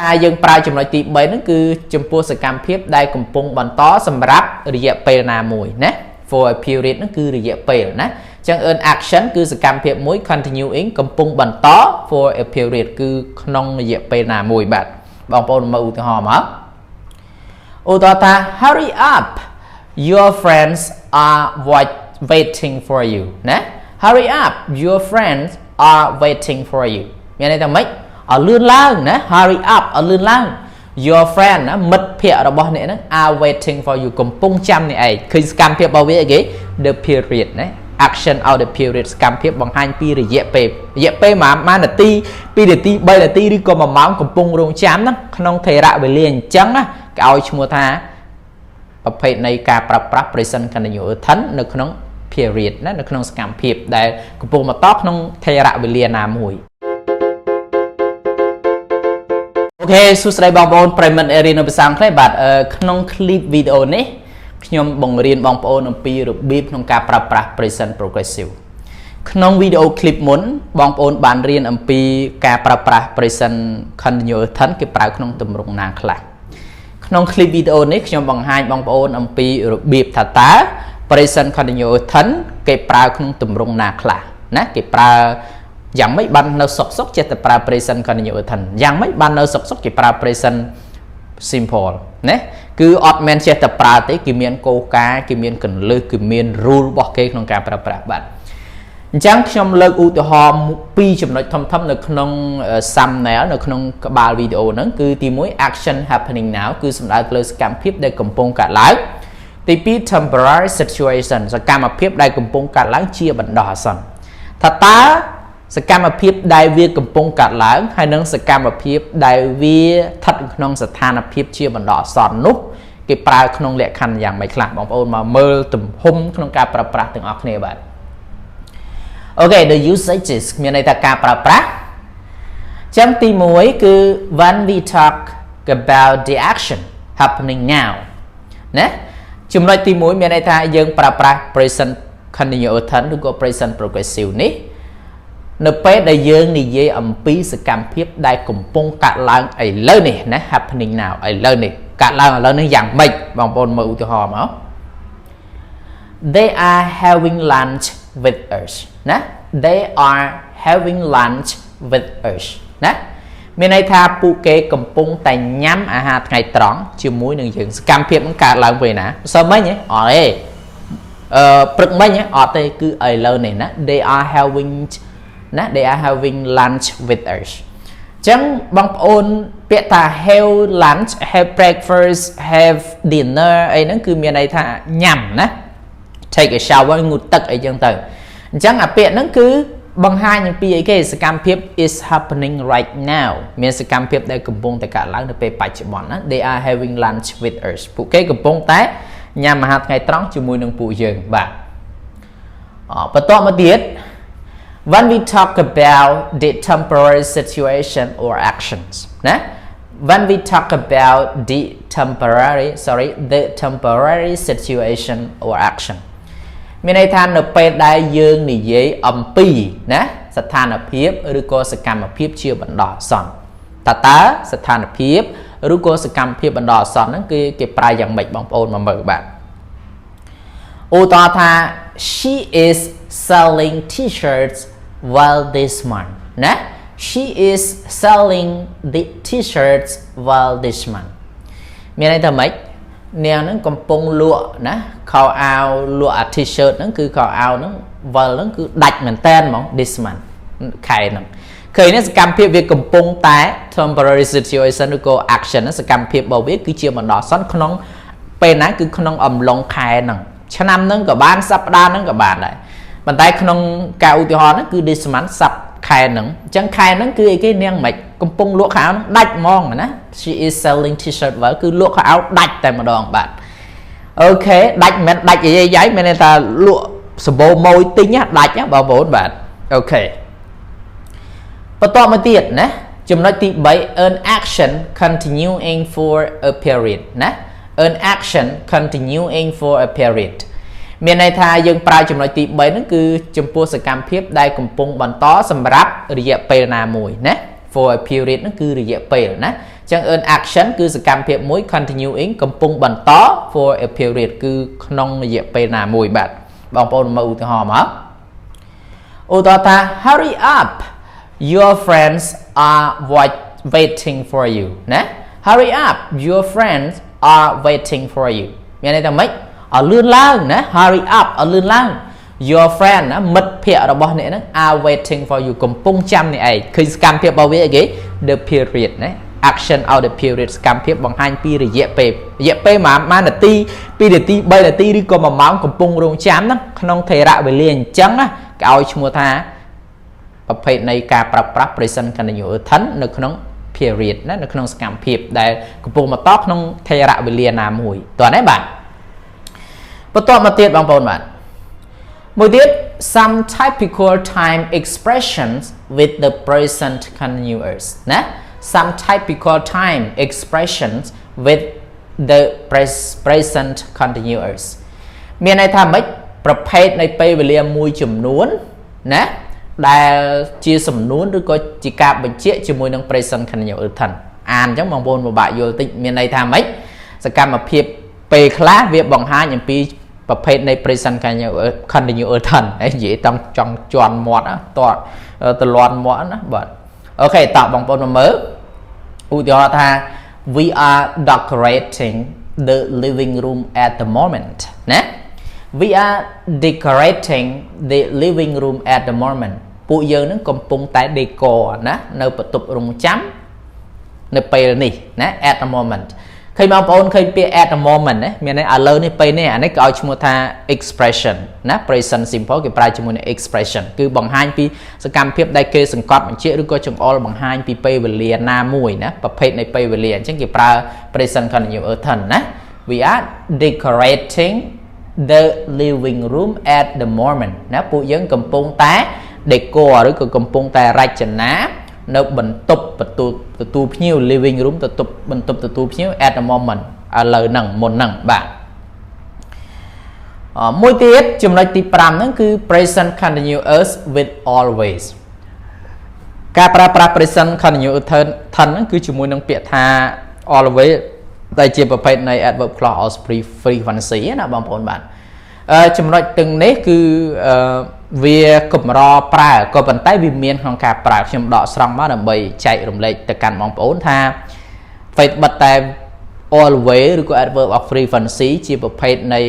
ta dương prai chấm nói tí bấy nó cứ chấm pua sự cam phép đai cùng pung bàn tó sầm rap rìa pê na mùi nè for a period nó cứ rìa pê nè chẳng ơn action cứ sự cam phép mũi continuing cùng pung bàn tó for a period cứ nông rìa pê na mùi bạn bằng pôn mà u từ hò mà u ta hurry up your friends are waiting for you nè hurry up your friends are waiting for you nghe này ta mấy ở lươn lang nè hurry up ở lươn lang your friend nè mật phẹ đó bọn này nè are waiting for you cùng pung chăm này ấy khi scam phẹ bao nhiêu cái the period nè action of the period scam phẹ bằng hai pi rồi dẹp p mà là ti pi để ti bây là ti đi còn mà máu cùng pung rong chám đó không thể rạ về liền trắng á cái ao mua tha ở phê này cả present continuous thánh nó không period nè nó không scam phẹ để cùng pung mà tóc không thể rạ về liền làm mùi ok សួស្តីបងប្អូនប្រិមិត្តរៀននៅភាសាអង់គ្លេសបាទក្នុង clip video នេះខ្ញុំបង្រៀនបងប្អូនអំពីរបៀបក្នុងការប្រើប្រាស់ present progressive ក្នុង video clip មុនបងប្អូនបានរៀនអំពីការប្រើប្រាស់ present continuous tense គេប្រើក្នុងទម្រង់ណាខ្លះក្នុង clip video នេះខ្ញុំបង្ហាញបងប្អូនអំពីរបៀបថាតើ present continuous tense គេប្រើក្នុងទម្រង់ណាខ្លះណាគេប្រើយ៉ាងម៉េចបាននៅសុកចេះតែប្រើ present continuous tense យ៉ាងម៉េចបាននៅសុកគេប្រើ present simple ណាគឺអត់មែនចេះតែប្រើទេគេមានគោលការណ៍គេមានកលឹះគេមាន rule របស់គេក្នុងការប្រើប្រាស់បាទអញ្ចឹងខ្ញុំលើកឧទាហរណ៍ពីរចំណុចធំៗនៅក្នុង thumbnail នៅក្នុងក្បាលវីដេអូហ្នឹងគឺទី1 action happening now គឺសំដៅទៅលើសកម្មភាពដែលកំពុងកើតឡើងទី2 temporary situation សកម្មភាពដែលកំពុងកើតឡើងជាបណ្ដោះអាសន្នថាតើសកម្មភាពដែលវាកំពុងកាត់ឡើងហើយនឹងសកម្មភាពដែលវាស្ថិតក្នុងស្ថានភាពជាបណ្ដោះអាសន្ននោះគេប្រើក្នុងលក្ខខណ្ឌយ៉ាងម៉េចខ្លះបងប្អូនមកមើលទំហំក្នុងការប្រើប្រាស់ទាំងអស់គ្នាបាទអូខេ the usages មានន័យថាការប្រើប្រាស់ចឹងទី1គឺ when we talk about the action happening now ណាចំណុចទី1មានន័យថាយើងប្រើប្រាស់ present continuous tense ឬក៏ present progressive នេះនៅពេលដែលយើងនិយាយអំពីសកម្មភាពដែលកំពុងកាត់ឡើងឥឡូវនេះណា happening now ឥឡូវនេះកាត់ឡើងឥឡូវនេះយ៉ាងម៉េចបងប្អូនមើលឧទាហរណ៍មក they are having lunch with us ណា they are having lunch with us ណាមានន័យថាពួកគេកំពុងតែញ៉ាំអាហារថ្ងៃត្រង់ជាមួយនឹងយើងសកម្មភាពនឹងកើតឡើងពេលណាសើមិញហ៎អត់ទេព្រឹកមិញអត់ទេគឺឥឡូវនេះណា they are havingណា they are having lunch with us ចឹងបងប្អូនពាក្យថា have lunch have breakfast have dinner អីហ្នឹងគឺមានន័យថាញ៉ាំណា take a shower ងូតទឹកអីចឹងទៅអញ្ចឹងអាពាក្យហ្នឹងគឺបង្ហាញអំពីអីគេសកម្មភាព is happening right now មានសកម្មភាពដែលកំពុងតែកើតឡើងនៅពេលបច្ចុប្បន្នណា they are having lunch with us ពួកគេកំពុងតែញ៉ាំអាហារថ្ងៃត្រង់ជាមួយនឹងពួកយើងបាទបន្តមកទៀតwhen we talk about the temporary situation or actions ណា when we talk about the temporary situation or action មានន័យថានៅពេលដែលយើងនិយាយអំពីណាស្ថានភាពឬក៏សកម្មភាពជាបណ្ដោះអាសន្នតើស្ថានភាពឬក៏សកម្មភាពបណ្ដោះអាសន្នហ្នឹងគឺគេប្រើយ៉ាងម៉េចបងប្អូនមកមើលបាទឧទាហរណ៍ថា she is selling t-shirts while this month ណា she is selling the t-shirts while this month មានន័យថាម៉េចនាងហ្នឹងកំពុងលក់ណាខោអាវលក់អា t-shirt ហ្នឹងគឺខោអាវហ្នឹង while ហ្នឹងគឺដាច់មែនតែនហ្មង this month ខែហ្នឹងឃើញនេះសកម្មភាពវាកំពុងតែ temporary situation ឬក៏ action សកម្មភាពរបស់វាគឺជាបណ្ដោះអាសន្នក្នុងពេលណាគឺក្នុងអំឡុងខែហ្នឹងឆ្នាំហ្នឹងក៏បានសប្តាហ៍ហ្នឹងក៏បានដែរប៉ុន្តែក្នុងការឧទាហរណ៍ហ្នឹងគឺ this month សប្តាហ៍ខែហ្នឹងអញ្ចឹងខែហ្នឹងគឺអីគេនាងមិនកំពុងលក់ខោអាវហ្នឹងដាច់ហ្មងណា she is selling t-shirt well គឺលក់ខោអាវដាច់តែម្ដងបាទអូខេដាច់មិនដាច់យាយមានន័យថាលក់សម្បូរម៉ួយទិញដាច់បងប្អូនបាទអូខេបន្តមកទៀតណាចំណុចទី3 an action continuing for a period ណា an action continuing for a period មានន័យថាយើងប្រើចំណុចទី3ហ្នឹងគឺចំពោះសកម្មភាពដែលកំពុងបន្តសម្រាប់រយៈពេលណាមួយណា for a period ហ្នឹងគឺរយៈពេលណា chẳng ơn action cứ sự cam phiệp mũi continuing cầm pung bẩn to for a period cứ nông dẹp pe là mùi bạn bằng pôn mà ưu hò mà ưu ta hurry up your friends are waiting for you nè hurry up your friends are waiting for you nghe này ta mấy ở lươn lang nè hurry up ở lươn lang your friend á mật phiệt ở bao này nó are waiting for you cầm pung chăm này ấy khi cam phiệp bao nhiêu cái the period đấy action out the period cam phiệp bằng hai pi rồi dẹp pe mà là ti pi để ti bây là ti đi còn mà máu cầm pung rong chám đó không thể rạ về liền trắng á cái mua tha và phải này cả prap present cái này nhiều thánh nó không period nó không cam phiệp để cầm pung mà tóc không thể rạ về liền làm mùi toàn đấy bạn và toàn mà tiết bằng bạn một tiết some typical time expressions with the present continuous nè some typical time expressions with the present continuous មានន័យថាម៉េចប្រភេទនៃពេលវេលាមួយចំនួនណាដែលជាសំនួនឬក៏ជាការបញ្ជាក់ជាមួយនឹង present continuous tense អានអញ្ចឹងបងប្អូនពិបាកយល់តិចមានន័យថាម៉េចសកម្មភាពពេលខ្លះវាបង្ហាញអំពីប្រភេទនៃ present continuous tense និយាយต้องចង់ជន់មាត់តើតលន់មាត់ណាបាទអូខេតើបងប្អូនមើលឧទាហរណ៍ថា we are decorating the living room at the moment ណា we are decorating the living room at the moment ពួកយើងនឹងកំពុងតែ decor ណានៅបន្ទប់រង់ចាំនៅពេលនេះណា at the moment ឃើញបងប្អូនឃើញពាក្យ at the moment ណាមានន័យឥឡូវនេះពេលនេះអានេះគេឲ្យឈ្មោះថា expression ណា present simple គេប្រើជាមួយនឹង expression គឺបង្ហាញពីសកម្មភាពដែលគេសង្កត់បញ្ជាក់ឬក៏ចង្អុលបង្ហាញពីពេលវេលាណាមួយណាប្រភេទនៃពេលវេលាអញ្ចឹងគេប្រើ present continuous tense ណា we are decorating the living room at the moment ណាពួកយើងកំពុងតែ decor ឬក៏កំពុងតែរចនានៅបន្ទប់ទទួលភ្ញៀវ living room បន្ទប់ទទួលភ្ញៀវ at the moment ឥឡូវហ្នឹងមុនហ្នឹងបាទមួយទៀតចំណុចទី5ហ្នឹងគឺ present continuous with always ការប្រើប្រាស់ present continuous tense ហ្នឹងគឺជាមួយនឹងពាក្យថា always ដែលជាប្រភេទនៃ adverb clause of frequency ណាបងប្អូនបាទចំណុចទាំងនេះគឺវាកម្រប្រើក៏ប៉ុន្តែវាមានក្នុងការប្រើខ្ញុំដកស្រង់មកដើម្បីចែករំលែកទៅកាន់បងប្អូនថាអ្វីបិទតែ always ឬក៏ adverb of frequency ជាប្រភេទនៃ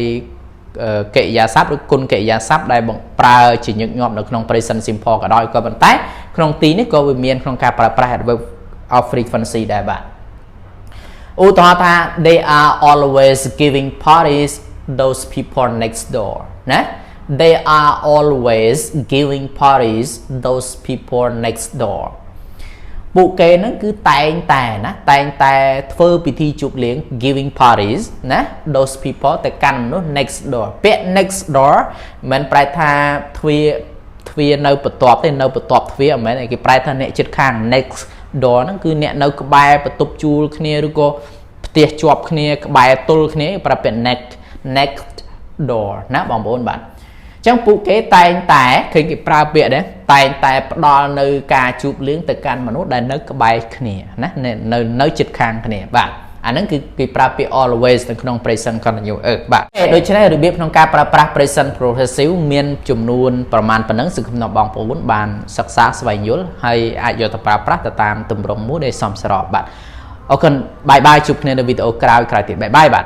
កិរិយាសព្ទឬគុណកិរិយាសព្ទដែលប្រើជាញឹកញាប់នៅក្នុង present simple ក៏ដោយក៏ប៉ុន្តែក្នុងទីនេះក៏វាមានក្នុងការប្រើប្រាស់ adverb of frequency ដែរបាទឧទាហរណ៍ថា they are always giving parties those people next door ណា they are always giving parties those people next door ពួកគេហ្នឹងគឺតែងតែណាតែងតែធ្វើពិធីជប់លៀង giving parties ណា those people ទៅកាន់មនុស្ស next door ពាក្យ next door មិនប្រែថាទ្វារនៅបន្ទាប់ទេនៅបន្ទាប់ទ្វារមិនមែនគេប្រែថាអ្នកជិតខាង next door ហ្នឹងគឺអ្នកនៅក្បែរបន្ទប់ជួលគ្នាឬក៏ផ្ទះជាប់គ្នាក្បែរទល់គ្នាប្រើពាក្យ next door ណាបងប្អូនបាទអញ្ចឹងពួកគេតែងតែឃើញគេប្រើពាក្យដែរតែងតែផ្ដល់នៅការជួបលៀងទៅកាន់មនុស្សដែលនៅក្បែរគ្នាណានៅជិតខាងគ្នាបាទអាហ្នឹងគឺគេប្រើពាក្យ always នៅក្នុង present continuous បាទដូច្នេះរបៀបក្នុងការប្រើប្រាស់ present progressive មានចំនួនប្រមាណប៉ុណ្ណឹងសង្ឃឹមថាបងប្អូនបានសិក្សាស្វែងយល់ហើយអាចយកទៅប្រើប្រាស់ទៅតាមទម្រង់មួយដែលសមស្របបាទអរគុណបាយជួបគ្នានៅវីដេអូក្រោយទៀតបាយបាទ